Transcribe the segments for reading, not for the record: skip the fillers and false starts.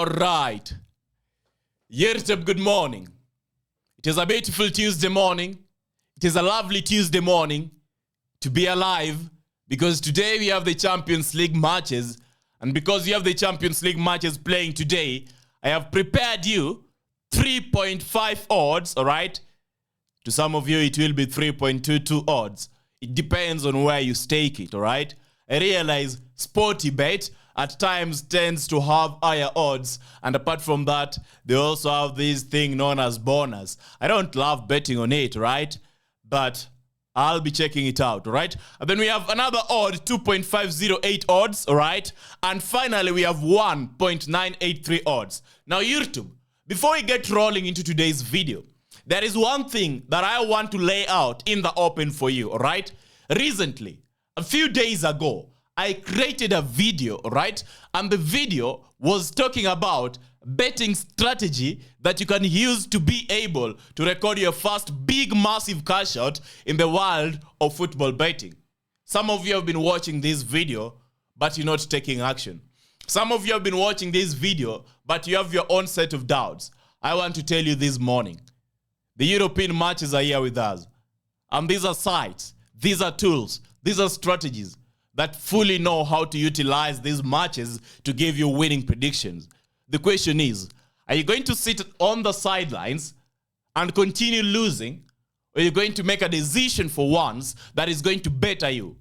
All right. YouTube, good morning. It is a beautiful Tuesday morning. It is a lovely Tuesday morning to be alive because today we have the Champions League matches. And because we have the Champions League matches playing today, I have prepared you 3.5 odds, all right? To some of you, it will be 3.22 odds. It depends on where you stake it, all right? I realize Sportybet at times tends to have higher odds. And apart from that, they also have this thing known as bonus. I don't love betting on it, right? But I'll be checking it out, right? And then we have another odd, 2.508 odds, all right? And finally, we have 1.983 odds. Now, YouTube, before we get rolling into today's video, there is one thing that I want to lay out in the open for you, all right? Recently, a few days ago, I created a video, right? And the video was talking about betting strategy that you can use to be able to record your first big, massive cash out in the world of football betting. Some of you have been watching this video, but you're not taking action. Some of you have been watching this video, but you have your own set of doubts. I want to tell you this morning, the European matches are here with us. And these are sites, these are tools, these are strategies that fully know how to utilize these matches to give you winning predictions. The question is, are you going to sit on the sidelines and continue losing, or are you going to make a decision for once that is going to better you?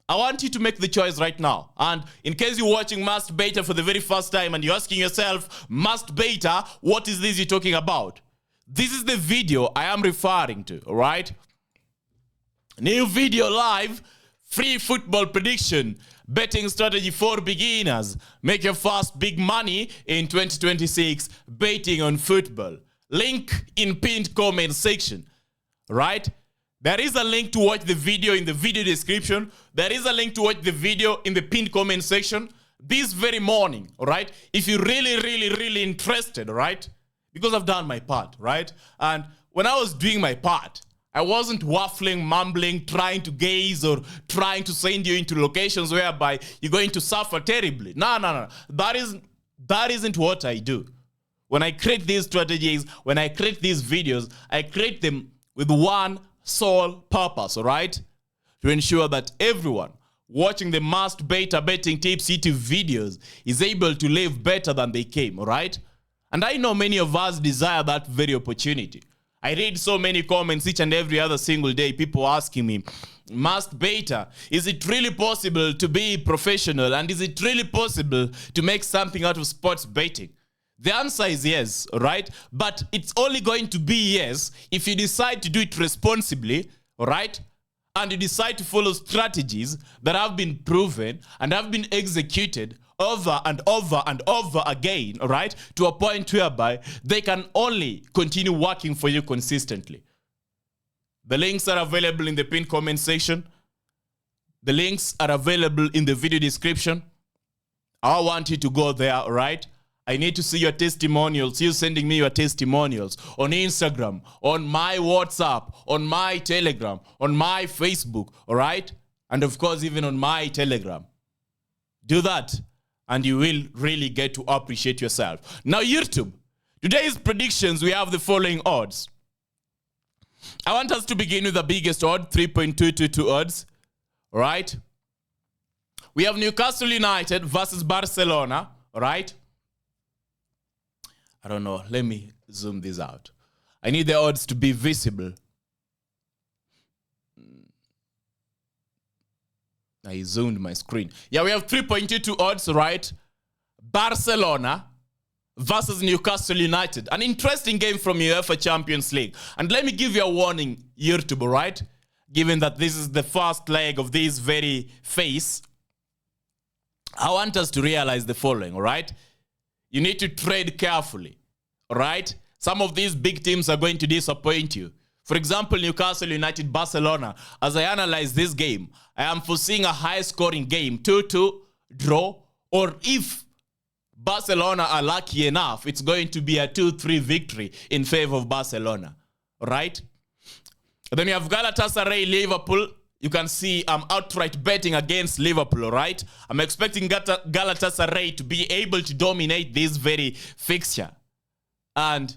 I want you to make the choice right now. And in case you're watching Must Beta for the very first time and you're asking yourself, Must Beta, what is this you're talking about? This is the video I am referring to, all right? New video live. Free football prediction, betting strategy for beginners. Make your first big money in 2026 betting on football. Link in pinned comment section, right? There is a link to watch the video in the video description. There is a link to watch the video in the pinned comment section this very morning, all right? If you're really interested, all right? Because I've done my part, right? And when I was doing my part, I wasn't waffling, mumbling, trying to gaze or trying to send you into locations whereby you're going to suffer terribly. No. That isn't what I do. When I create these strategies, when I create these videos, I create them with one sole purpose, all right? To ensure that everyone watching the Must Beta Betting Tips YouTube videos is able to live better than they came, all right? And I know many of us desire that very opportunity. I read so many comments each and every other single day, people asking me, Must Beta, is it really possible to be professional? And is it really possible to make something out of sports betting? The answer is yes, right? But it's only going to be yes if you decide to do it responsibly, right? And you decide to follow strategies that have been proven and have been executed over and over again, all right, to a point whereby they can only continue working for you consistently. The links are available in the pinned comment section. The links are available in the video description. I want you to go there, all right? I need to see your testimonials. You sending me your testimonials on Instagram, on my WhatsApp, on my Telegram, on my Facebook, all right? And of course, even on my Telegram. Do that, and you will really get to appreciate yourself. Now, YouTube, today's predictions, we have the following odds. I want us to begin with the biggest odd, 3.222 odds. All right? We have Newcastle United versus Barcelona. All right? I don't know. Let me zoom this out. I need the odds to be visible. I zoomed my screen. Yeah, we have 3.22 odds, right? Barcelona versus Newcastle United. An interesting game from UEFA Champions League. And let me give you a warning, YouTube, right? Given that this is the first leg of this very phase, I want us to realize the following, all right? You need to trade carefully, all right? Some of these big teams are going to disappoint you. For example, Newcastle United, Barcelona. As I analyze this game, I am foreseeing a high-scoring game, 2-2, draw, or if Barcelona are lucky enough, it's going to be a 2-3 victory in favor of Barcelona, right? Then you have Galatasaray, Liverpool. you can see I'm outright betting against Liverpool, right? I'm expecting Galatasaray to be able to dominate this very fixture. And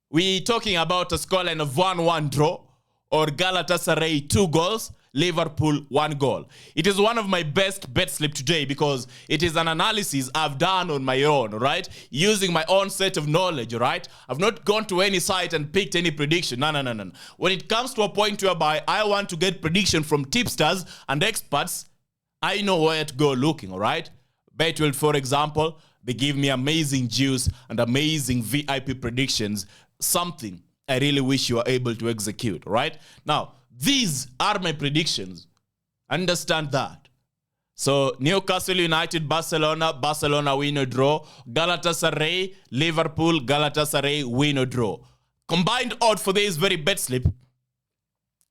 we're talking about a scoreline of 1-1 draw, or Galatasaray 2 goals, Liverpool 1 goal. It is one of my best bet slip today because it is an analysis I've done on my own, right? Using my own set of knowledge, right? I've not gone to any site and picked any prediction. No. When it comes to a point whereby I want to get prediction from tipsters and experts, I know where to go looking, all right? Betwell, for example, they give me amazing juice and amazing VIP predictions, something I really wish you were able to execute, right? Now, these are my predictions. Understand that. So, Newcastle United, Barcelona win or draw. Galatasaray, Liverpool, Galatasaray win or draw. Combined odd for this very bet slip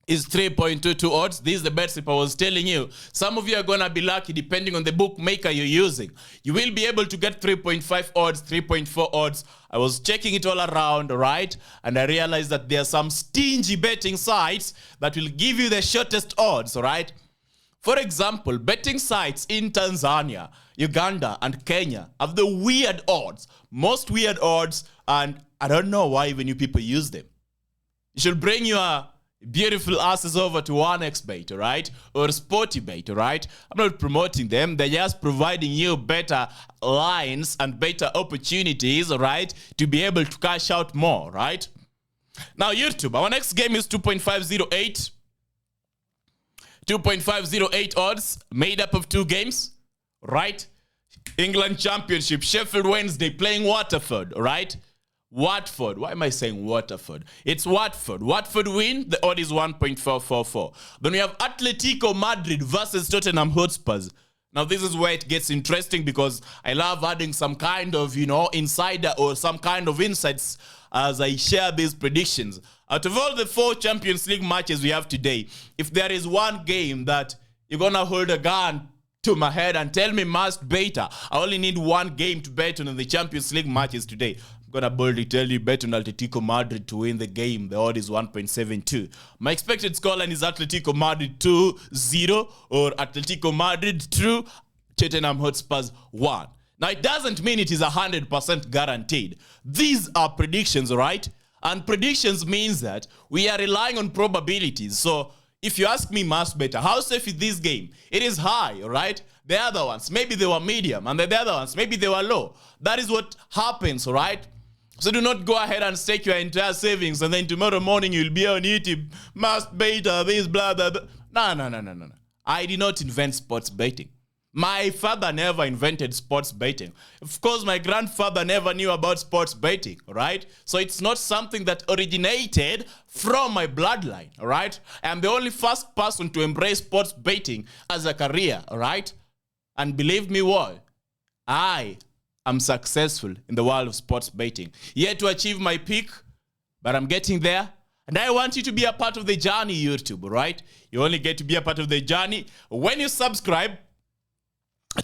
is 3.22 odds. This is the bet slip I was telling you. Some of you are going to be lucky depending on the bookmaker you're using. You will be able to get 3.5 odds, 3.4 odds. I was checking it all around, right? And I realized that there are some stingy betting sites that will give you the shortest odds, right? For example, betting sites in Tanzania, Uganda, and Kenya have the weird odds. Most weird odds, and I don't know why even you people use them. You should bring your beautiful asses over to 1xBet, right? Or SportyBet, right? I'm not promoting them. They're just providing you better lines and better opportunities, right? To be able to cash out more, right? Now, YouTube, our next game is 2.508. 2.508 odds, made up of 2 games, right? England Championship, Sheffield Wednesday playing Waterford, right? Watford. Why am I saying Waterford? It's Watford. Watford win. The odd is 1.444. Then we have Atletico Madrid versus Tottenham Hotspurs. Now, this is where it gets interesting because I love adding some kind of, insider or some kind of insights as I share these predictions. Out of all the 4 Champions League matches we have today, if there is one game that you're going to hold a gun to my head and tell me must beta, I only need one game to bet on the Champions League matches today, I'm going to boldly tell you bet on Atletico Madrid to win the game. The odd is 1.72. My expected scoreline is Atletico Madrid 2-0 or Atletico Madrid 2, Tottenham Hotspurs 1. Now, it doesn't mean it is 100% guaranteed. These are predictions, right? And predictions means that we are relying on probabilities. So, if you ask me, must better, how safe is this game? It is high, right? The other ones, maybe they were medium. And the other ones, maybe they were low. That is what happens, right? So do not go ahead and stake your entire savings and then tomorrow morning you'll be on YouTube. Must beta, this, blah, blah, blah. No. I did not invent sports betting. My father never invented sports betting. Of course, my grandfather never knew about sports betting, right? So it's not something that originated from my bloodline, right? I am the only first person to embrace sports betting as a career, right? And believe me what, I am successful in the world of sports betting. Yet to achieve my peak, but I'm getting there. And I want you to be a part of the journey, YouTube, right? You only get to be a part of the journey when you subscribe,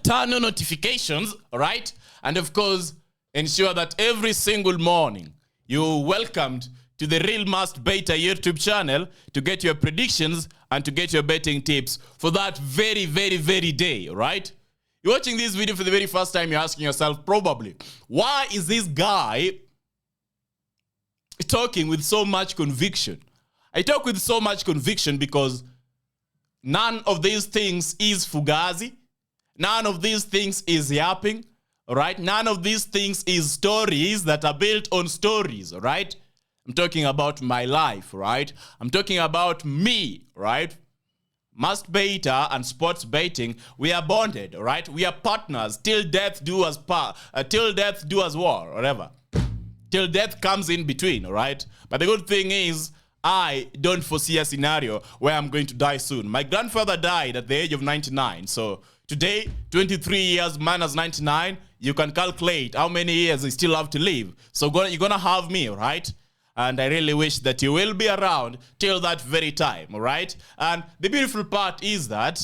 turn on notifications, right? And of course, ensure that every single morning you're welcomed to the Real Must Beta YouTube channel to get your predictions and to get your betting tips for that very, very, very day, right? You're watching this video for the very first time, you're asking yourself probably, why is this guy talking with so much conviction? I talk with so much conviction because none of these things is fugazi. None of these things is yapping, right? None of these things is stories that are built on stories, right? I'm talking about my life, right? I'm talking about me, right? Must Beta and sports betting, we are bonded, right? We are partners till death do us till death do us war, whatever. Till death comes in between, right? But the good thing is, I don't foresee a scenario where I'm going to die soon. My grandfather died at the age of 99, so today, 23 years minus 99, you can calculate how many years I still have to live. So you're going to have me, right? And I really wish that you will be around till that very time, all right? And the beautiful part is that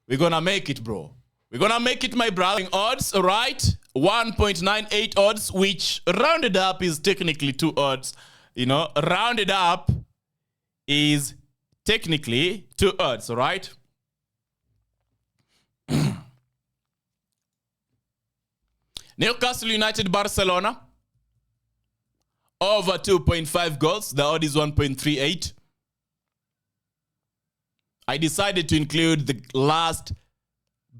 we're going to make it, bro. We're going to make it, my brother. Odds, all right? 1.98 odds, which rounded up is technically 2 odds. Rounded up is technically 2 odds, all right? Newcastle United Barcelona over 2.5 goals. The odd is 1.38. I decided to include the last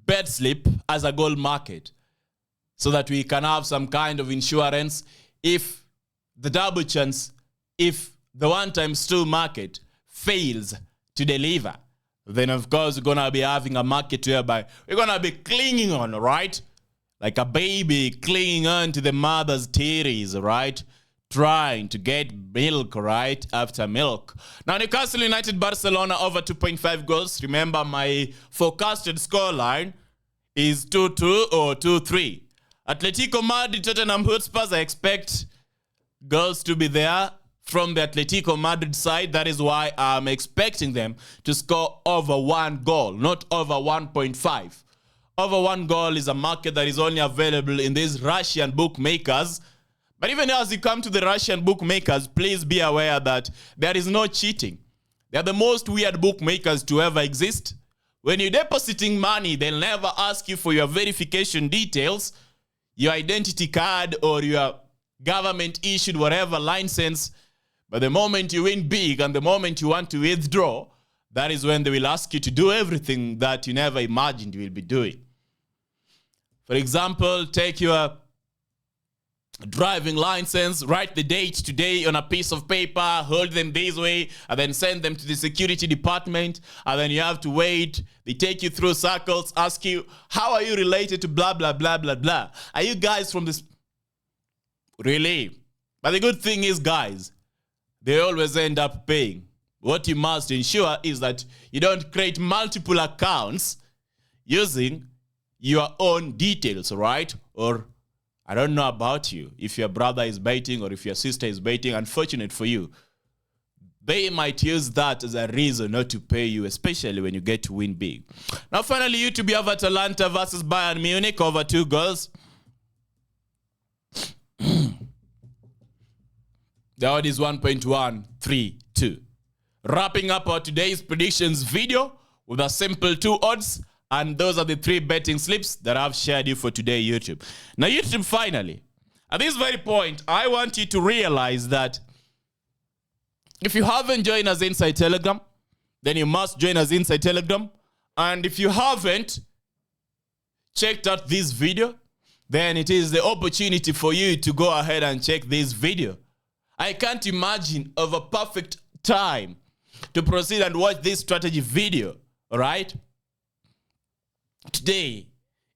bet slip as a goal market so that we can have some kind of insurance if the double chance, if the 1 times 2 market fails to deliver. Then, of course, we're going to be having a market whereby we're going to be clinging on, right? Like a baby clinging on to the mother's titties, right? Trying to get milk, right? After milk. Now, Newcastle United Barcelona over 2.5 goals. Remember, my forecasted scoreline is 2-2 or 2-3. Atletico Madrid, Tottenham Hotspurs, I expect goals to be there from the Atletico Madrid side. That is why I'm expecting them to score over 1 goal, not over 1.5. Over 1 goal is a market that is only available in these Russian bookmakers. But even as you come to the Russian bookmakers, please be aware that there is no cheating. They are the most weird bookmakers to ever exist. When you're depositing money, they'll never ask you for your verification details, your identity card, or your government-issued whatever license. But the moment you win big and the moment you want to withdraw, that is when they will ask you to do everything that you never imagined you will be doing. For example, take your driving license, write the date today on a piece of paper, hold them this way, and then send them to the security department, and then you have to wait. They take you through circles, ask you, how are you related to blah, blah, blah, blah, blah? Are you guys from this? Really? But the good thing is, guys, they always end up paying. What you must ensure is that you don't create multiple accounts using your own details, right? Or I don't know about you. If your brother is baiting or if your sister is baiting, unfortunate for you, they might use that as a reason not to pay you, especially when you get to win big. Now, finally, YouTube, you have Atalanta versus Bayern Munich over 2 goals. The odd is 1.132. Wrapping up our today's predictions video with a simple 2 odds. And those are the 3 betting slips that I've shared you for today, YouTube. Now, YouTube, finally, at this very point, I want you to realize that if you haven't joined us inside Telegram, then you must join us inside Telegram. And if you haven't checked out this video, then it is the opportunity for you to go ahead and check this video. I can't imagine of a perfect time to proceed and watch this strategy video, all right? Today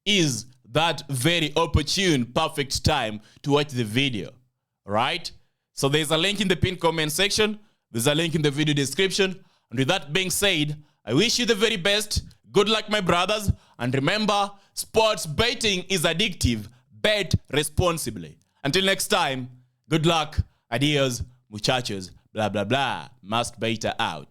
is that very opportune, perfect time to watch the video, right? So there's a link in the pinned comment section. There's a link in the video description. And with that being said, I wish you the very best. Good luck, my brothers. And remember, sports betting is addictive. Bet responsibly. Until next time, good luck. Adios, muchachos. Blah, blah, blah. Must Baiter out.